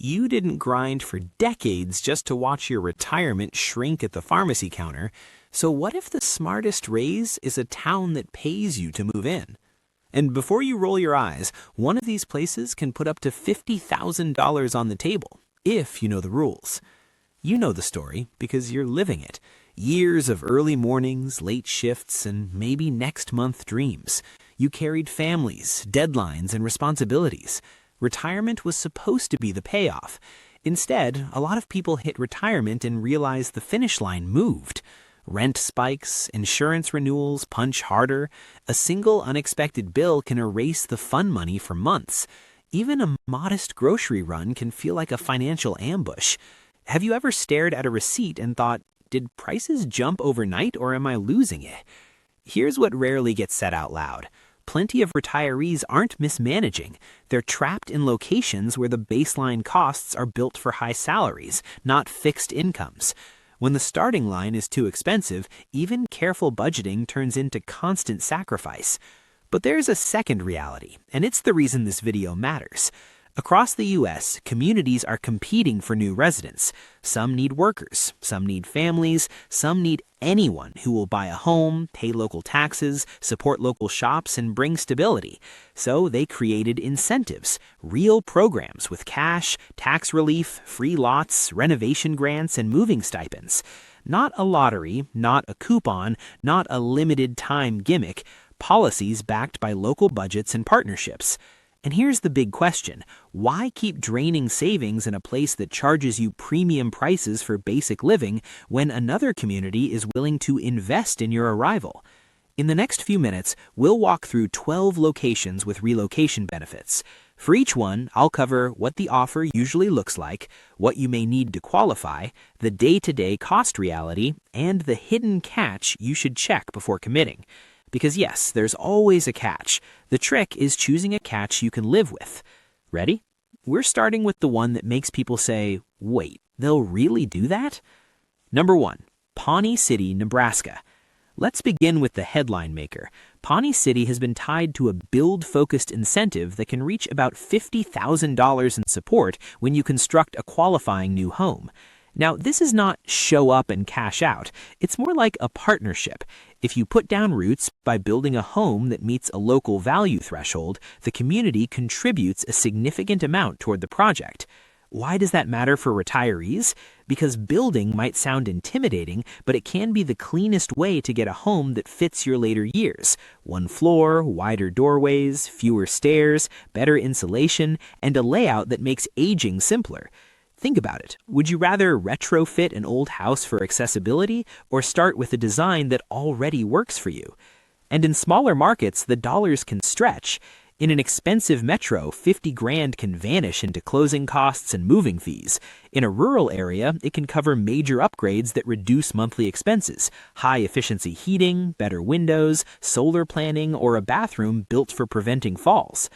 you didn't grind for decades just to watch your retirement shrink at the pharmacy counter. So what if the smartest raise is a town that pays you to move in? And before you roll your eyes, one of these places can put up to $50,000 on the table, if you know the rules. You know the story because you're living it. Years of early mornings, late shifts, and maybe next month dreams. You carried families, deadlines, and responsibilities. Retirement was supposed to be the payoff. Instead, a lot of people hit retirement and realize the finish line moved. Rent spikes, insurance renewals punch harder. A single unexpected bill can erase the fun money for months. Even a modest grocery run can feel like a financial ambush. Have you ever stared at a receipt and thought, did prices jump overnight or am I losing it? Here's what rarely gets said out loud. Plenty of retirees aren't mismanaging. They're trapped in locations where the baseline costs are built for high salaries, not fixed incomes. When the starting line is too expensive, even careful budgeting turns into constant sacrifice. But there's a second reality, and it's the reason this video matters. Across the U.S., communities are competing for new residents. Some need workers, some need families, some need anyone who will buy a home, pay local taxes, support local shops, and bring stability. So they created incentives, real programs with cash, tax relief, free lots, renovation grants, and moving stipends. Not a lottery, not a coupon, not a limited time gimmick, policies backed by local budgets and partnerships. And here's the big question. Why keep draining savings in a place that charges you premium prices for basic living when another community is willing to invest in your arrival? In the next few minutes, we'll walk through 12 locations with relocation benefits. For each one, I'll cover what the offer usually looks like, what you may need to qualify, the day-to-day cost reality, and the hidden catch you should check before committing. Because yes, there's always a catch. The trick is choosing a catch you can live with. Ready? We're starting with the one that makes people say, wait, they'll really do that? Number 1, Pawnee City, Nebraska. Let's begin with the headline maker. Pawnee City has been tied to a build-focused incentive that can reach about $50,000 in support when you construct a qualifying new home. Now, this is not show up and cash out. It's more like a partnership. If you put down roots by building a home that meets a local value threshold, the community contributes a significant amount toward the project. Why does that matter for retirees? Because building might sound intimidating, but it can be the cleanest way to get a home that fits your later years. One floor, wider doorways, fewer stairs, better insulation, and a layout that makes aging simpler. Think about it. Would you rather retrofit an old house for accessibility or start with a design that already works for you? And in smaller markets, the dollars can stretch. In an expensive metro, $50,000 can vanish into closing costs and moving fees. In a rural area, it can cover major upgrades that reduce monthly expenses, high-efficiency heating, better windows, solar planning, or a bathroom built for preventing falls.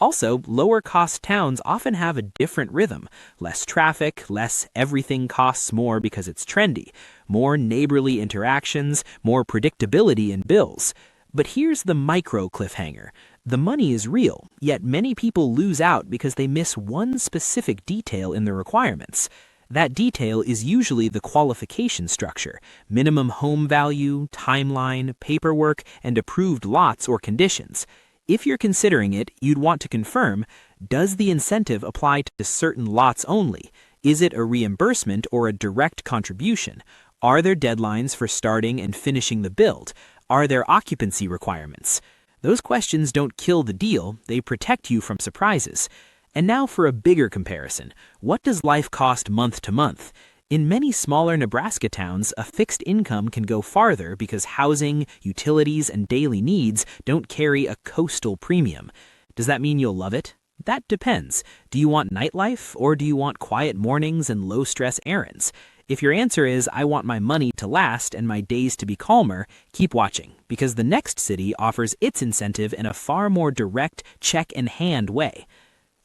Also, lower-cost towns often have a different rhythm. Less traffic, less everything costs more because it's trendy, more neighborly interactions, more predictability in bills. But here's the micro cliffhanger. The money is real, yet many people lose out because they miss one specific detail in the requirements. That detail is usually the qualification structure, minimum home value, timeline, paperwork, and approved lots or conditions. If you're considering it, you'd want to confirm, does the incentive apply to certain lots only? Is it a reimbursement or a direct contribution? Are there deadlines for starting and finishing the build? Are there occupancy requirements? Those questions don't kill the deal, they protect you from surprises. And now for a bigger comparison. What does life cost month to month? In many smaller Nebraska towns, a fixed income can go farther because housing, utilities, and daily needs don't carry a coastal premium. Does that mean you'll love it? That depends. Do you want nightlife, or do you want quiet mornings and low-stress errands? If your answer is, I want my money to last and my days to be calmer, keep watching, because the next city offers its incentive in a far more direct, check-and-hand way.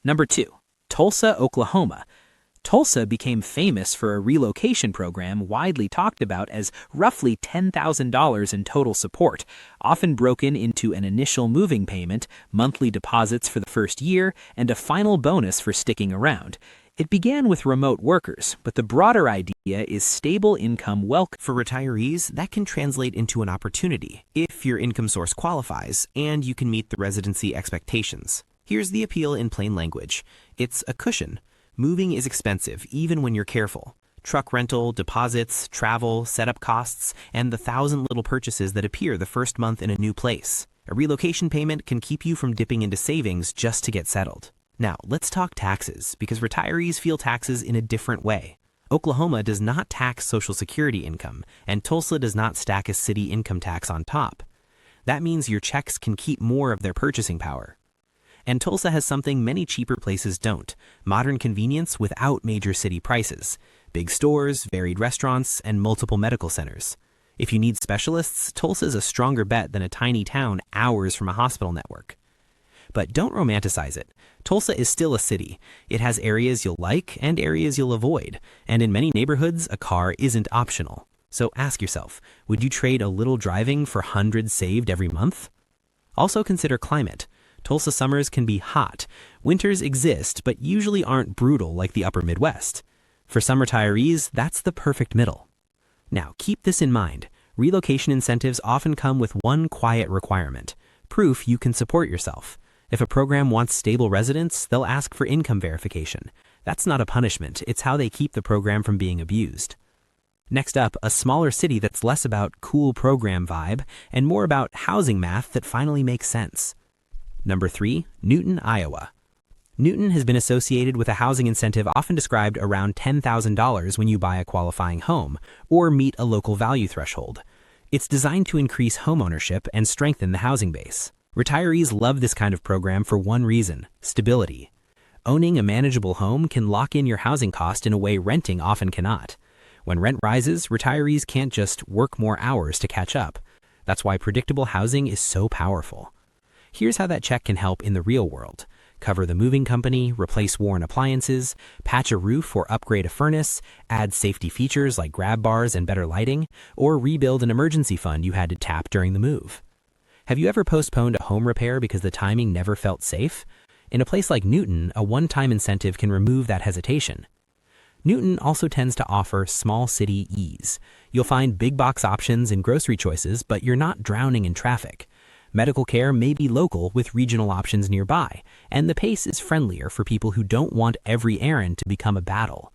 Number 2, Tulsa, Oklahoma. Tulsa became famous for a relocation program widely talked about as roughly $10,000 in total support, often broken into an initial moving payment, monthly deposits for the first year, and a final bonus for sticking around. It began with remote workers, but the broader idea is stable income welcome. For retirees, that can translate into an opportunity if your income source qualifies and you can meet the residency expectations. Here's the appeal in plain language. It's a cushion. Moving is expensive, even when you're careful. Truck rental, deposits, travel, setup costs, and the 1,000 little purchases that appear the first month in a new place. A relocation payment can keep you from dipping into savings just to get settled. Now, let's talk taxes, because retirees feel taxes in a different way. Oklahoma does not tax Social Security income, and Tulsa does not stack a city income tax on top. That means your checks can keep more of their purchasing power. And Tulsa has something many cheaper places don't: modern convenience without major city prices. Big stores, varied restaurants, and multiple medical centers. If you need specialists, Tulsa is a stronger bet than a tiny town hours from a hospital network. But don't romanticize it. Tulsa is still a city. It has areas you'll like and areas you'll avoid. And in many neighborhoods, a car isn't optional. So ask yourself, would you trade a little driving for hundreds saved every month? Also consider climate. Tulsa summers can be hot. Winters exist, but usually aren't brutal like the upper Midwest. For some retirees, that's the perfect middle. Now, keep this in mind. Relocation incentives often come with one quiet requirement: proof you can support yourself. If a program wants stable residents, they'll ask for income verification. That's not a punishment, it's how they keep the program from being abused. Next up, a smaller city that's less about cool program vibe and more about housing math that finally makes sense. Number 3, Newton, Iowa. Newton has been associated with a housing incentive often described around $10,000 when you buy a qualifying home or meet a local value threshold. It's designed to increase homeownership and strengthen the housing base. Retirees love this kind of program for one reason: stability. Owning a manageable home can lock in your housing cost in a way renting often cannot. When rent rises, retirees can't just work more hours to catch up. That's why predictable housing is so powerful. Here's how that check can help in the real world. Cover the moving company, replace worn appliances, patch a roof or upgrade a furnace, add safety features like grab bars and better lighting, or rebuild an emergency fund you had to tap during the move. Have you ever postponed a home repair because the timing never felt safe? In a place like Newton, a one-time incentive can remove that hesitation. Newton also tends to offer small city ease. You'll find big box options and grocery choices, but you're not drowning in traffic. Medical care may be local with regional options nearby, and the pace is friendlier for people who don't want every errand to become a battle.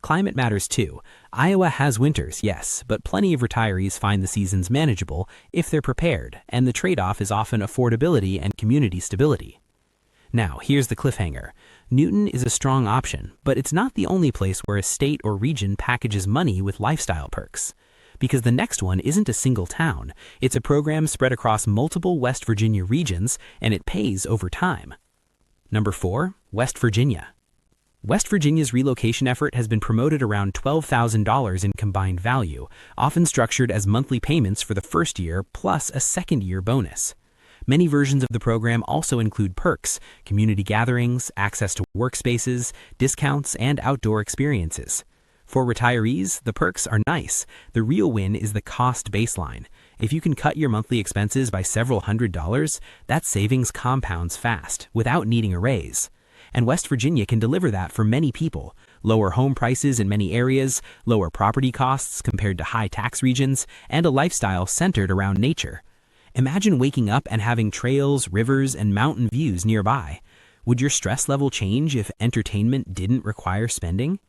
Climate matters too. Iowa has winters, yes, but plenty of retirees find the seasons manageable if they're prepared, and the trade-off is often affordability and community stability. Now, here's the cliffhanger. Newton is a strong option, but it's not the only place where a state or region packages money with lifestyle perks. Because the next one isn't a single town. It's a program spread across multiple West Virginia regions, and it pays over time. Number 4, West Virginia. West Virginia's relocation effort has been promoted around $12,000 in combined value, often structured as monthly payments for the first year plus a second-year bonus. Many versions of the program also include perks: community gatherings, access to workspaces, discounts, and outdoor experiences. For retirees, the perks are nice. The real win is the cost baseline. If you can cut your monthly expenses by several $100s, that savings compounds fast, without needing a raise. And West Virginia can deliver that for many people. Lower home prices in many areas, lower property costs compared to high tax regions, and a lifestyle centered around nature. Imagine waking up and having trails, rivers, and mountain views nearby. Would your stress level change if entertainment didn't require spending?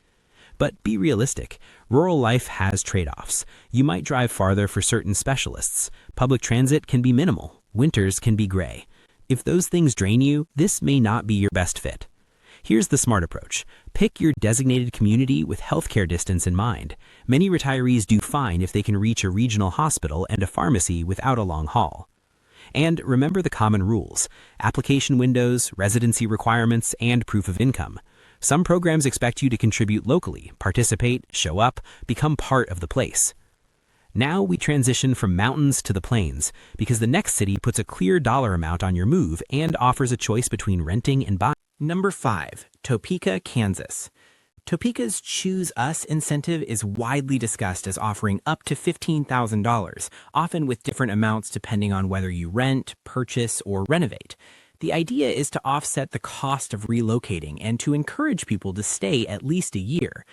But be realistic. Rural life has trade-offs. You might drive farther for certain specialists. Public transit can be minimal. Winters can be gray. If those things drain you, this may not be your best fit. Here's the smart approach. Pick your designated community with healthcare distance in mind. Many retirees do fine if they can reach a regional hospital and a pharmacy without a long haul. And remember the common rules: application windows, residency requirements, and proof of income. Some programs expect you to contribute locally, participate, show up, become part of the place. Now we transition from mountains to the plains, because the next city puts a clear dollar amount on your move and offers a choice between renting and buying. Number 5, Topeka, Kansas. Topeka's Choose Us incentive is widely discussed as offering up to $15,000, often with different amounts depending on whether you rent, purchase, or renovate. The idea is to offset the cost of relocating and to encourage people to stay at least a year.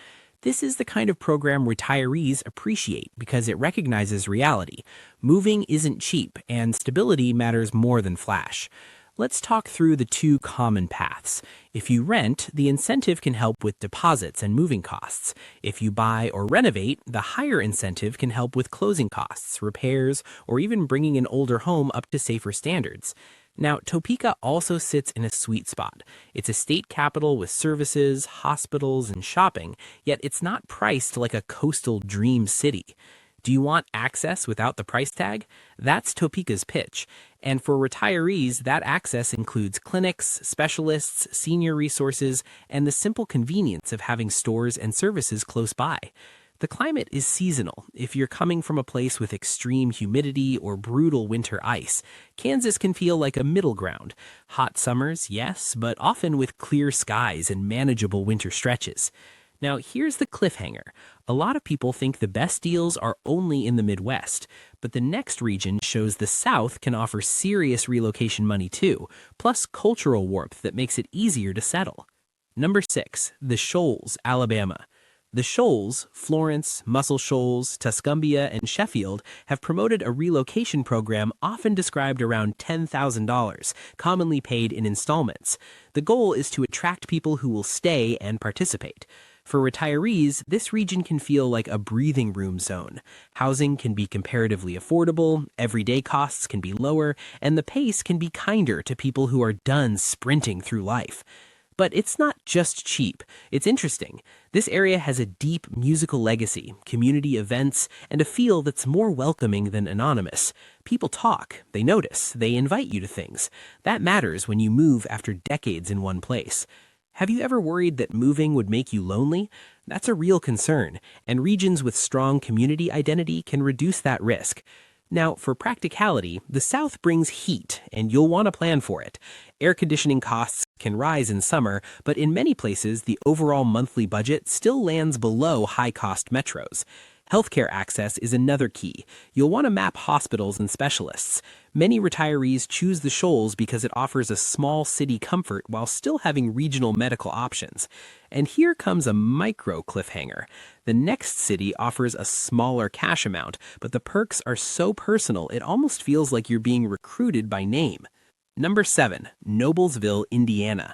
This is the kind of program retirees appreciate because it recognizes reality. Moving isn't cheap, and stability matters more than flash. Let's talk through the two common paths. If you rent, the incentive can help with deposits and moving costs. If you buy or renovate, the higher incentive can help with closing costs, repairs, or even bringing an older home up to safer standards. Now, Topeka also sits in a sweet spot. It's a state capital with services, hospitals, and shopping, yet it's not priced like a coastal dream city. Do you want access without the price tag? That's Topeka's pitch. And for retirees, that access includes clinics, specialists, senior resources, and the simple convenience of having stores and services close by. The climate is seasonal. If you're coming from a place with extreme humidity or brutal winter ice, Kansas can feel like a middle ground. Hot summers, yes, but often with clear skies and manageable winter stretches. Now, here's the cliffhanger. A lot of people think the best deals are only in the Midwest, but the next region shows the South can offer serious relocation money too, plus cultural warmth that makes it easier to settle. Number 6, the Shoals, Alabama. The Shoals, Florence, Muscle Shoals, Tuscumbia, and Sheffield have promoted a relocation program often described around $10,000, commonly paid in installments. The goal is to attract people who will stay and participate. For retirees, this region can feel like a breathing room zone. Housing can be comparatively affordable, everyday costs can be lower, and the pace can be kinder to people who are done sprinting through life. But it's not just cheap. It's interesting. This area has a deep musical legacy, community events, and a feel that's more welcoming than anonymous. People talk, they notice, they invite you to things. That matters when you move after decades in one place. Have you ever worried that moving would make you lonely? That's a real concern, and regions with strong community identity can reduce that risk. Now, for practicality, the South brings heat, and you'll want to plan for it. Air conditioning costs can rise in summer, but in many places, the overall monthly budget still lands below high-cost metros. Healthcare access is another key. You'll want to map hospitals and specialists. Many retirees choose the Shoals because it offers a small city comfort while still having regional medical options. And here comes a micro cliffhanger. The next city offers a smaller cash amount, but the perks are so personal it almost feels like you're being recruited by name. Number 7, Noblesville, Indiana.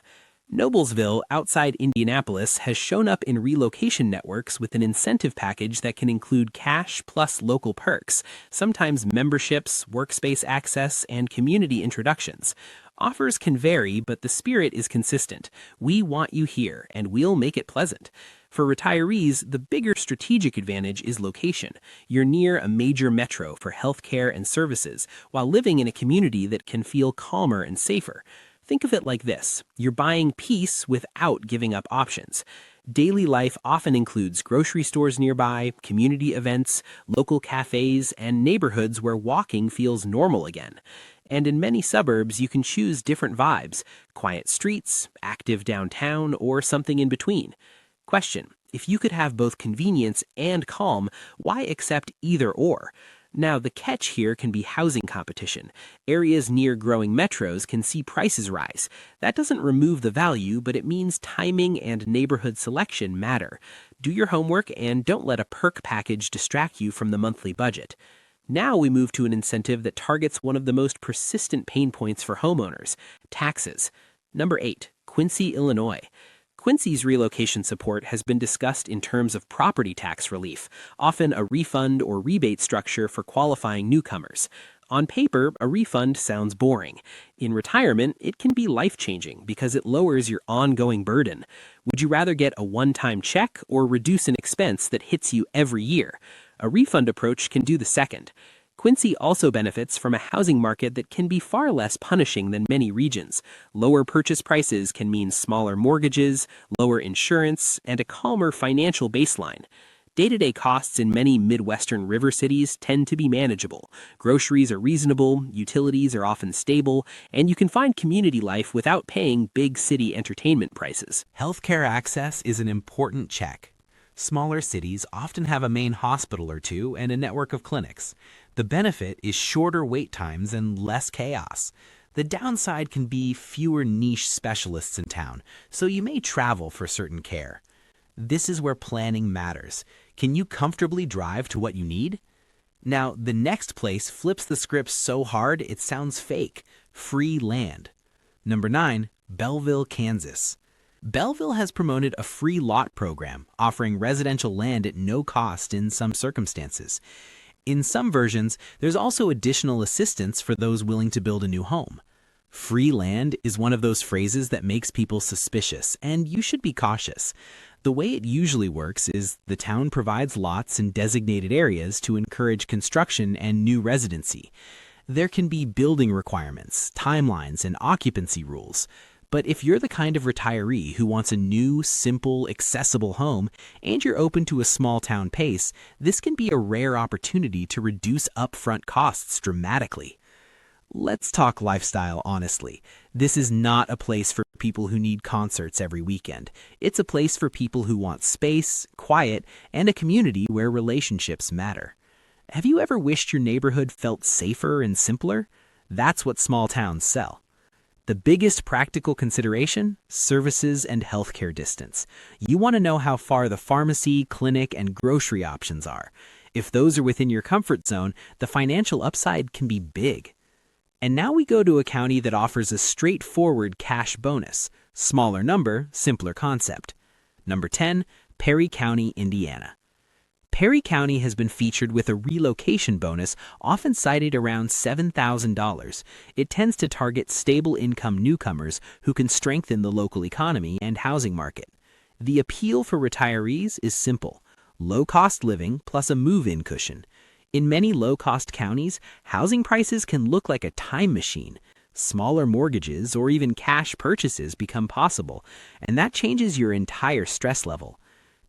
Noblesville, outside Indianapolis, has shown up in relocation networks with an incentive package that can include cash plus local perks, sometimes memberships, workspace access, and community introductions. Offers can vary, but the spirit is consistent. We want you here, and we'll make it pleasant. For retirees, the bigger strategic advantage is location. You're near a major metro for healthcare and services, while living in a community that can feel calmer and safer. Think of it like this. You're buying peace without giving up options. Daily life often includes grocery stores nearby, community events, local cafes, and neighborhoods where walking feels normal again. And in many suburbs, you can choose different vibes: quiet streets, active downtown, or something in between. Question: if you could have both convenience and calm, why accept either or? Now, the catch here can be housing competition. Areas near growing metros can see prices rise. That doesn't remove the value, but it means timing and neighborhood selection matter. Do your homework and don't let a perk package distract you from the monthly budget. Now we move to an incentive that targets one of the most persistent pain points for homeowners: taxes. Number 8, Quincy, Illinois. Quincy's relocation support has been discussed in terms of property tax relief, often a refund or rebate structure for qualifying newcomers. On paper, a refund sounds boring. In retirement, it can be life-changing because it lowers your ongoing burden. Would you rather get a one-time check or reduce an expense that hits you every year? A refund approach can do the second. Quincy also benefits from a housing market that can be far less punishing than many regions. Lower purchase prices can mean smaller mortgages, lower insurance, and a calmer financial baseline. Day-to-day costs in many Midwestern river cities tend to be manageable. Groceries are reasonable, utilities are often stable, and you can find community life without paying big city entertainment prices. Healthcare access is an important check. Smaller cities often have a main hospital or two and a network of clinics. The benefit is shorter wait times and less chaos. The downside can be fewer niche specialists in town, so you may travel for certain care. This is where planning matters. Can you comfortably drive to what you need? Now, the next place flips the script so hard it sounds fake. Free land. Number 9, Belleville, Kansas. Belleville has promoted a free lot program, offering residential land at no cost in some circumstances. In some versions, there's also additional assistance for those willing to build a new home. Free land is one of those phrases that makes people suspicious, and you should be cautious. The way it usually works is the town provides lots in designated areas to encourage construction and new residency. There can be building requirements, timelines, and occupancy rules. But if you're the kind of retiree who wants a new, simple, accessible home, and you're open to a small town pace, this can be a rare opportunity to reduce upfront costs dramatically. Let's talk lifestyle honestly. This is not a place for people who need concerts every weekend. It's a place for people who want space, quiet, and a community where relationships matter. Have you ever wished your neighborhood felt safer and simpler? That's what small towns sell. The biggest practical consideration? Services and healthcare distance. You want to know how far the pharmacy, clinic, and grocery options are. If those are within your comfort zone, the financial upside can be big. And now we go to a county that offers a straightforward cash bonus. Smaller number, simpler concept. Number 10, Perry County, Indiana. Perry County has been featured with a relocation bonus often cited around $7,000. It tends to target stable income newcomers who can strengthen the local economy and housing market. The appeal for retirees is simple: low-cost living plus a move-in cushion. In many low-cost counties, housing prices can look like a time machine. Smaller mortgages or even cash purchases become possible, and that changes your entire stress level.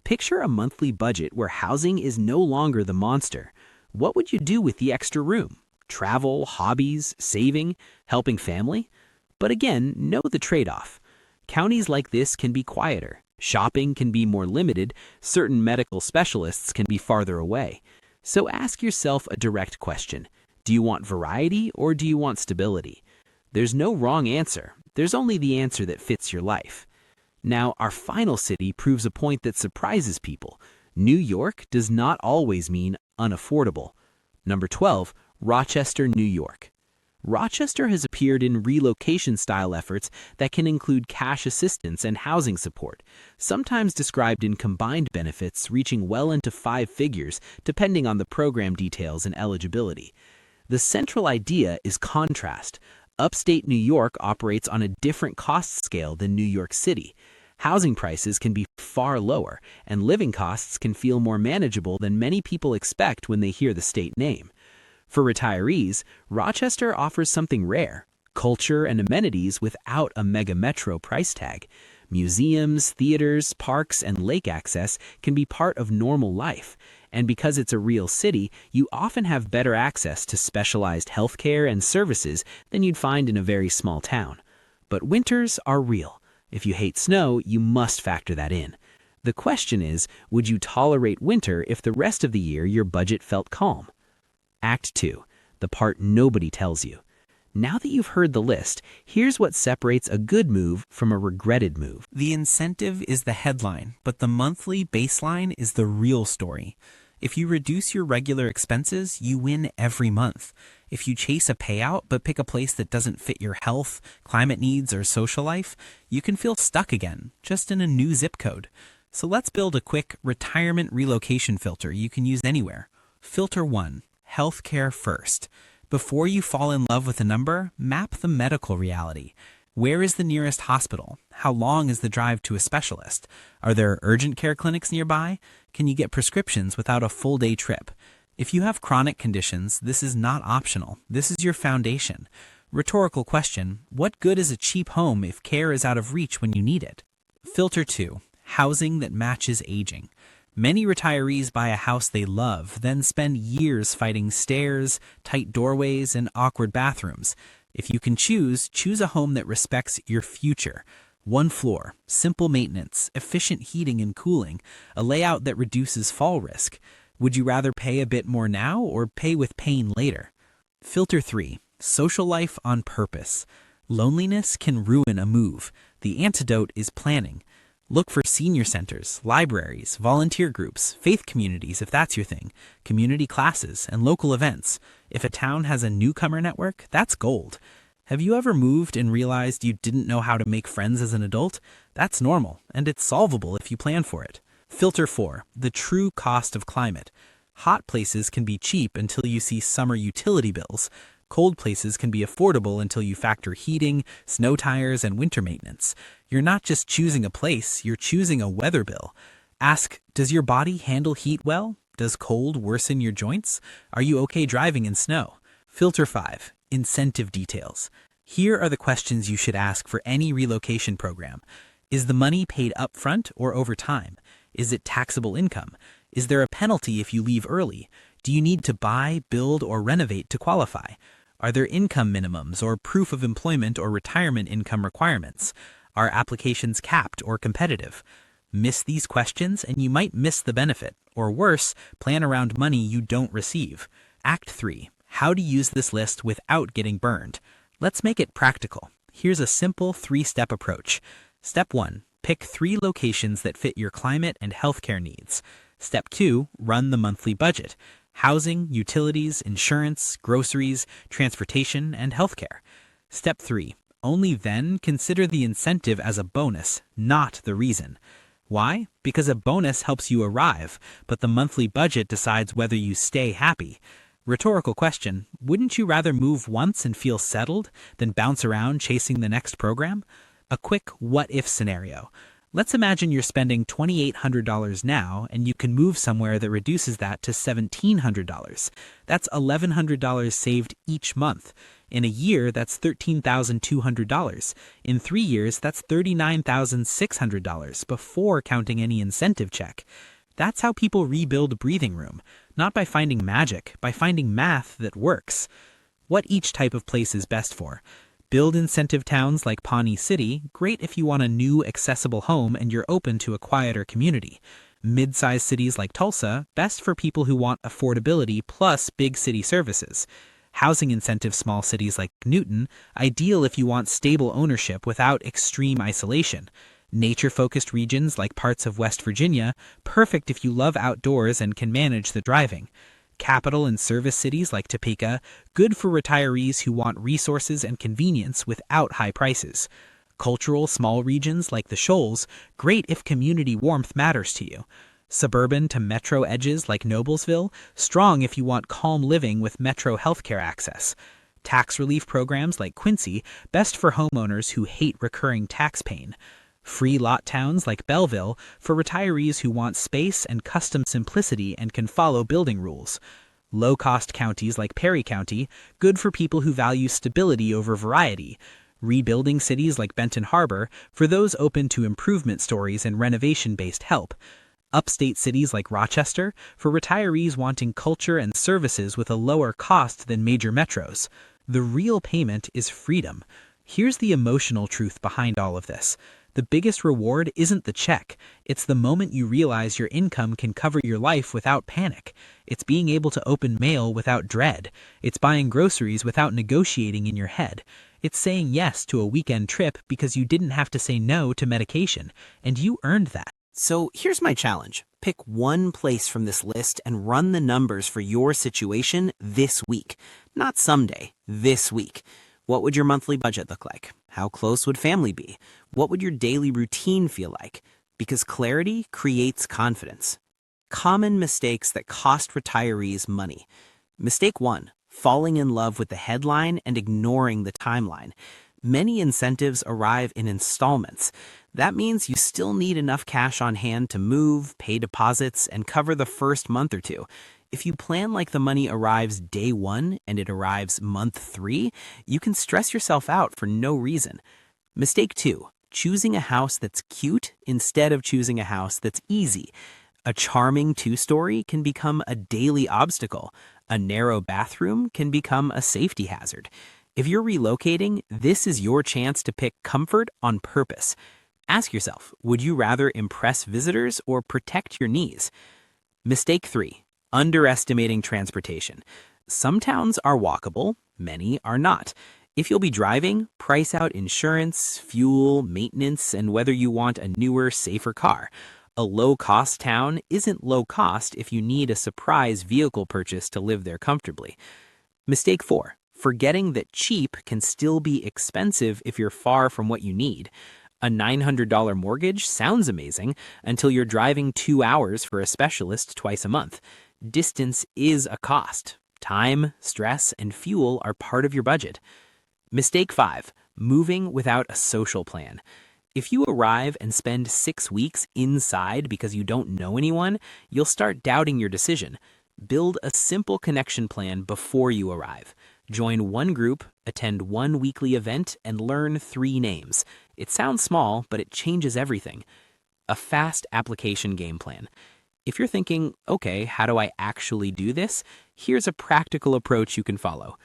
Picture a monthly budget where housing is no longer the monster. What would you do with the extra room? Travel, hobbies, saving, helping family? But again, know the trade-off. Counties like this can be quieter. Shopping can be more limited. Certain medical specialists can be farther away. So ask yourself a direct question. Do you want variety or do you want stability? There's no wrong answer. There's only the answer that fits your life. Now, our final city proves a point that surprises people. New York does not always mean unaffordable. Number 12, Rochester, New York. Rochester has appeared in relocation-style efforts that can include cash assistance and housing support, sometimes described in combined benefits reaching well into 5 figures depending on the program details and eligibility. The central idea is contrast. Upstate New York operates on a different cost scale than New York City. Housing prices can be far lower, and living costs can feel more manageable than many people expect when they hear the state name. For retirees, Rochester offers something rare: culture and amenities without a mega metro price tag. Museums, theaters, parks, and lake access can be part of normal life. And because it's a real city, you often have better access to specialized healthcare and services than you'd find in a very small town. But winters are real. If you hate snow, you must factor that in. The question is, would you tolerate winter if the rest of the year your budget felt calm? Act 2, the part nobody tells you. Now that you've heard the list, here's what separates a good move from a regretted move. The incentive is the headline, but the monthly baseline is the real story. If you reduce your regular expenses, you win every month. If you chase a payout but pick a place that doesn't fit your health, climate needs, or social life, you can feel stuck again, just in a new zip code. So let's build a quick retirement relocation filter you can use anywhere. Filter 1, healthcare first. Before you fall in love with a number, map the medical reality. Where is the nearest hospital? How long is the drive to a specialist? Are there urgent care clinics nearby? Can you get prescriptions without a full-day trip? If you have chronic conditions, this is not optional. This is your foundation. Rhetorical question: what good is a cheap home if care is out of reach when you need it? Filter 2, housing that matches aging. Many retirees buy a house they love, then spend years fighting stairs, tight doorways, and awkward bathrooms. If you can choose a home that respects your future. One floor, simple maintenance, efficient heating and cooling, a layout that reduces fall risk. Would you rather pay a bit more now or pay with pain later? Filter 3, Social life on purpose. Loneliness can ruin a move. The antidote is planning. Look for senior centers, libraries, volunteer groups, faith communities if that's your thing, community classes, and local events. If a town has a newcomer network, that's gold. Have you ever moved and realized you didn't know how to make friends as an adult? That's normal, and it's solvable if you plan for it. Filter 4. The true cost of climate. Hot places can be cheap until you see summer utility bills. Cold places can be affordable until you factor heating, snow tires, and winter maintenance. You're not just choosing a place, you're choosing a weather bill. Ask, does your body handle heat well? Does cold worsen your joints? Are you okay driving in snow? Filter 5. Incentive details. Here are the questions you should ask for any relocation program. Is the money paid upfront or over time? Is it taxable income? Is there a penalty if you leave early? Do you need to buy, build, or renovate to qualify? Are there income minimums or proof of employment or retirement income requirements? Are applications capped or competitive? Miss these questions and you might miss the benefit, or worse, plan around money you don't receive. Act 3. How to use this list without getting burned. Let's make it practical. Here's a simple 3-step approach. Step 1. Pick 3 locations that fit your climate and healthcare needs. Step 2. Run the monthly budget. Housing, utilities, insurance, groceries, transportation, and healthcare. Step 3. Only then consider the incentive as a bonus, not the reason. Why? Because a bonus helps you arrive, but the monthly budget decides whether you stay happy. Rhetorical question, wouldn't you rather move once and feel settled than bounce around chasing the next program? A quick what-if scenario. Let's imagine you're spending $2,800 now and you can move somewhere that reduces that to $1,700. That's $1,100 saved each month. In a year, that's $13,200. In 3 years, that's $39,600 before counting any incentive check. That's how people rebuild breathing room, not by finding magic, by finding math that works. What each type of place is best for. Build incentive towns like Pawnee City, great if you want a new, accessible home and you're open to a quieter community. Mid-sized cities like Tulsa, best for people who want affordability plus big city services. Housing incentive small cities like Newton, ideal if you want stable ownership without extreme isolation. Nature-focused regions like parts of West Virginia, perfect if you love outdoors and can manage the driving. Capital and service cities like Topeka, good for retirees who want resources and convenience without high prices. Cultural small regions like the Shoals, great if community warmth matters to you. Suburban to metro edges like Noblesville, strong if you want calm living with metro healthcare access. Tax relief programs like Quincy, best for homeowners who hate recurring tax pain. Free lot towns like Belleville for retirees who want space and custom simplicity and can follow building rules. Low-cost counties like Perry County, good for people who value stability over variety. Rebuilding cities like Benton Harbor for those open to improvement stories and renovation-based help. Upstate cities like Rochester for retirees wanting culture and services with a lower cost than major metros. The real payment is freedom. Here's the emotional truth behind all of this. The biggest reward isn't the check. It's the moment you realize your income can cover your life without panic. It's being able to open mail without dread. It's buying groceries without negotiating in your head. It's saying yes to a weekend trip because you didn't have to say no to medication, and you earned that. So here's my challenge. Pick one place from this list and run the numbers for your situation this week. Not someday, this week. What would your monthly budget look like? How close would family be? What would your daily routine feel like? Because clarity creates confidence. Common mistakes that cost retirees money. Mistake 1, falling in love with the headline and ignoring the timeline. Many incentives arrive in installments. That means you still need enough cash on hand to move, pay deposits, and cover the first month or two. If you plan like the money arrives day 1 and it arrives month 3, you can stress yourself out for no reason. Mistake 2, choosing a house that's cute instead of choosing a house that's easy. A charming 2-story can become a daily obstacle. A narrow bathroom can become a safety hazard. If you're relocating, this is your chance to pick comfort on purpose. Ask yourself, would you rather impress visitors or protect your knees? Mistake 3, underestimating transportation. Some towns are walkable, Many are not. If you'll be driving, price out insurance, fuel, maintenance, and whether you want a newer, safer car. A low-cost town isn't low cost if you need a surprise vehicle purchase to live there comfortably. Mistake 4. Forgetting that cheap can still be expensive if you're far from what you need. A $900 mortgage sounds amazing until you're driving 2 hours for a specialist twice a month. Distance is a cost. Time, stress, and fuel are part of your budget. Mistake 5. Moving without a social plan. If you arrive and spend 6 weeks inside because you don't know anyone, you'll start doubting your decision. Build a simple connection plan before you arrive. Join one group, attend one weekly event, and learn 3 names. It sounds small, but it changes everything. A fast application game plan. If you're thinking, okay, how do I actually do this? Here's a practical approach you can follow.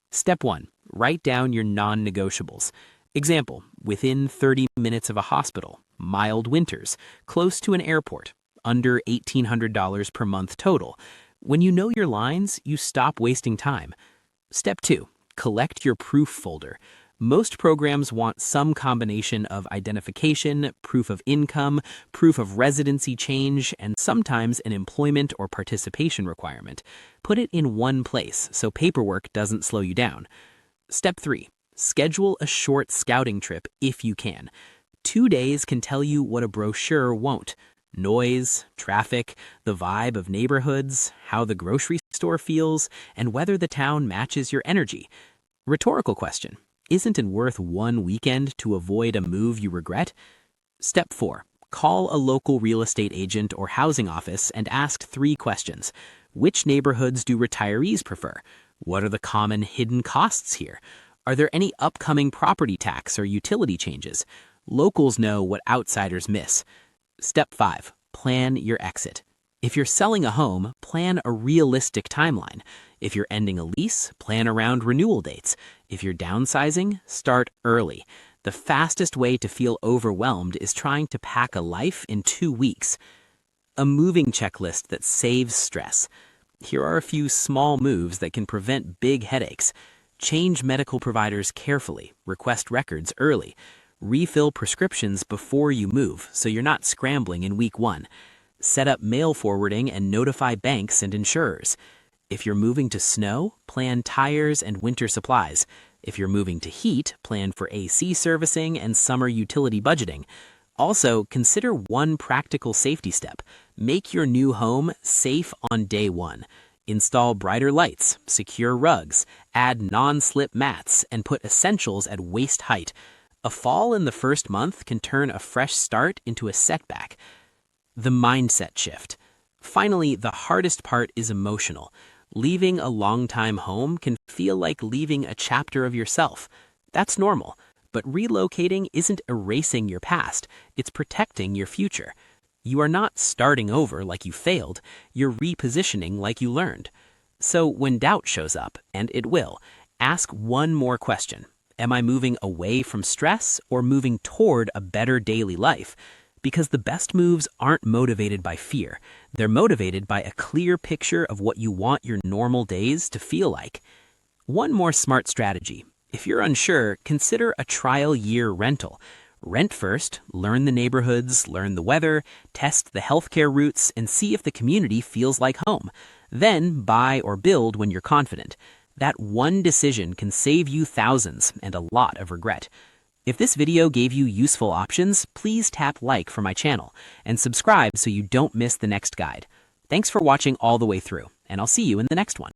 Step 1. Write down your non-negotiables. Example, within 30 minutes of a hospital, mild winters, close to an airport, under $1,800 per month total. When you know your lines, you stop wasting time. Step 2. Collect your proof folder. Most programs want some combination of identification, proof of income, proof of residency change, and sometimes an employment or participation requirement. Put it in one place so paperwork doesn't slow you down. Step 3. Schedule a short scouting trip if you can. 2 days can tell you what a brochure won't. Noise, traffic, the vibe of neighborhoods, how the grocery store feels, and whether the town matches your energy. Rhetorical question. Isn't it worth one weekend to avoid a move you regret? Step 4. Call a local real estate agent or housing office and ask 3 questions. Which neighborhoods do retirees prefer? What are the common hidden costs here? Are there any upcoming property tax or utility changes? Locals know what outsiders miss. Step 5. Plan your exit. If you're selling a home, plan a realistic timeline. If you're ending a lease, plan around renewal dates. If you're downsizing, start early. The fastest way to feel overwhelmed is trying to pack a life in 2 weeks. A moving checklist that saves stress. Here are a few small moves that can prevent big headaches. Change medical providers carefully. Request records early. Refill prescriptions before you move so you're not scrambling in week 1. Set up mail forwarding and notify banks and insurers. If you're moving to snow, plan tires and winter supplies. If you're moving to heat, plan for AC servicing and summer utility budgeting. Also, consider one practical safety step. Make your new home safe on day 1. Install brighter lights, secure rugs, add non-slip mats, and put essentials at waist height. A fall in the first month can turn a fresh start into a setback. The mindset shift. Finally, the hardest part is emotional. Leaving a long-time home can feel like leaving a chapter of yourself. That's normal, but relocating isn't erasing your past, it's protecting your future. You are not starting over like you failed, you're repositioning like you learned. So when doubt shows up, and it will, ask one more question. Am I moving away from stress or moving toward a better daily life? Because the best moves aren't motivated by fear. They're motivated by a clear picture of what you want your normal days to feel like. One more smart strategy. If you're unsure, consider a trial year rental. Rent first, learn the neighborhoods, learn the weather, test the healthcare routes, and see if the community feels like home. Then buy or build when you're confident. That one decision can save you thousands and a lot of regret. If this video gave you useful options, please tap like for my channel and subscribe so you don't miss the next guide. Thanks for watching all the way through, and I'll see you in the next one.